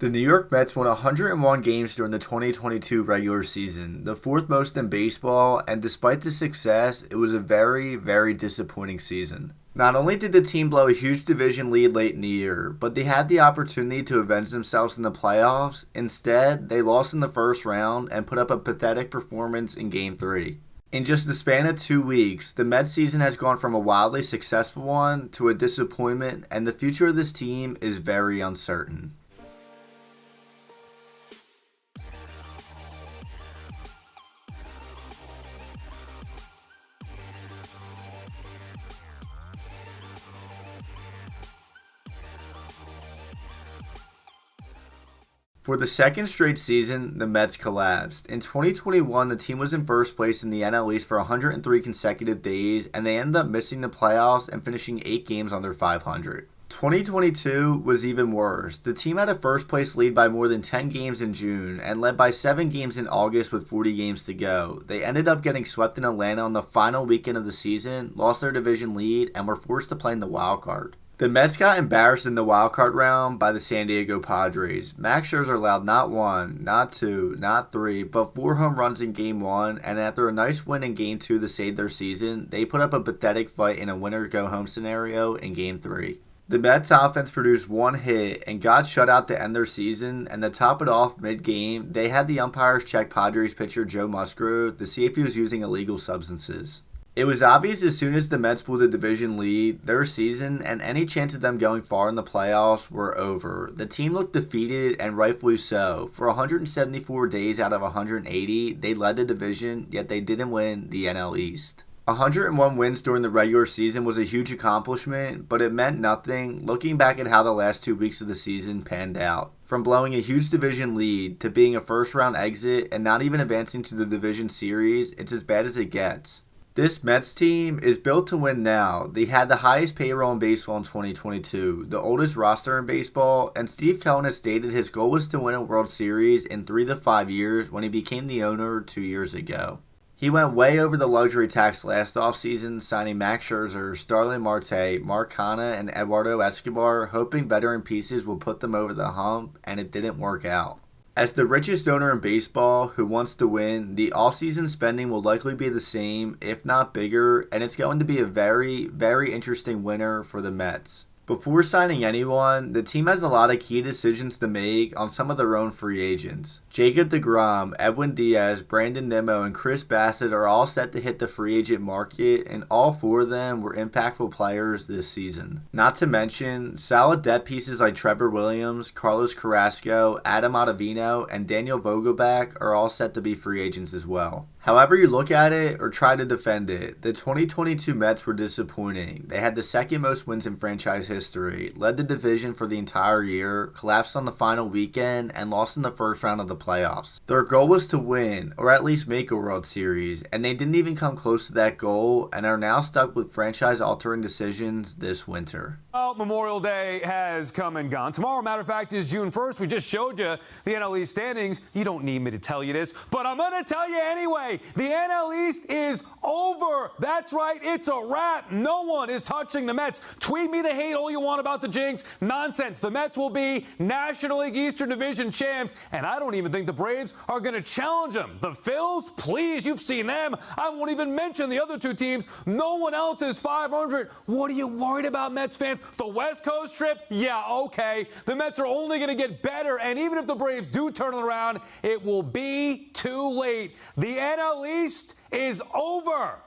The New York Mets won 101 games during the 2022 regular season, the fourth most in baseball, and despite the success, it was a very, very disappointing season. Not only did the team blow a huge division lead late in the year, but they had the opportunity to avenge themselves in the playoffs. Instead, they lost in the first round and put up a pathetic performance in Game 3. In just the span of 2 weeks, the Mets season has gone from a wildly successful one to a disappointment, and the future of this team is very uncertain. For the second straight season, the Mets collapsed. In 2021, the team was in first place in the NL East for 103 consecutive days, and they ended up missing the playoffs and finishing 8 games under 500. 2022 was even worse. The team had a first place lead by more than 10 games in June and led by 7 games in August with 40 games to go. They ended up getting swept in Atlanta on the final weekend of the season, lost their division lead, and were forced to play in the wild card. The Mets got embarrassed in the wildcard round by the San Diego Padres. Max Scherzer allowed not 1, not 2, not 3, but 4 home runs in Game 1, and after a nice win in Game 2 to save their season, they put up a pathetic fight in a winner-go-home scenario in Game 3. The Mets offense produced 1 hit and got shut out to end their season, and to top it off mid-game, they had the umpires check Padres pitcher Joe Musgrove to see if he was using illegal substances. It was obvious as soon as the Mets blew the division lead, their season and any chance of them going far in the playoffs were over. The team looked defeated, and rightfully so. For 174 days out of 180, they led the division, yet they didn't win the NL East. 101 wins during the regular season was a huge accomplishment, but it meant nothing looking back at how the last 2 weeks of the season panned out. From blowing a huge division lead to being a first-round exit and not even advancing to the division series, it's as bad as it gets. This Mets team is built to win now. They had the highest payroll in baseball in 2022, the oldest roster in baseball, and Steve Cohen has stated his goal was to win a World Series in 3 to 5 years when he became the owner 2 years ago. He went way over the luxury tax last offseason, signing Max Scherzer, Starling Marte, Mark Canha, and Eduardo Escobar, hoping veteran pieces will put them over the hump, and it didn't work out. As the richest owner in baseball who wants to win, the all-season spending will likely be the same, if not bigger, and it's going to be a very, very interesting winter for the Mets. Before signing anyone, the team has a lot of key decisions to make on some of their own free agents. Jacob deGrom, Edwin Diaz, Brandon Nimmo, and Chris Bassett are all set to hit the free agent market, and all 4 of them were impactful players this season. Not to mention, solid depth pieces like Trevor Williams, Carlos Carrasco, Adam Ottavino, and Daniel Vogelbach are all set to be free agents as well. However you look at it or try to defend it, the 2022 Mets were disappointing. They had the second most wins in franchise history, led the division for the entire year, collapsed on the final weekend, and lost in the first round of the playoffs. Their goal was to win, or at least make a World Series, and they didn't even come close to that goal and are now stuck with franchise-altering decisions this winter. Well, Memorial Day has come and gone. Tomorrow, matter of fact, is June 1st. We just showed you the NL East standings. You don't need me to tell you this, but I'm going to tell you anyway. The NL East is over. That's right. It's a wrap. No one is touching the Mets. Tweet me the hate all you want about the jinx. Nonsense. The Mets will be National League Eastern Division champs, and I don't even think the Braves are going to challenge them. The Phils, please, you've seen them. I won't even mention the other 2 teams. No one else is 500. What are you worried about, Mets fans? The West Coast trip? Yeah, okay. The Mets are only going to get better, and even if the Braves do turn it around, it will be too late. The NL East is over.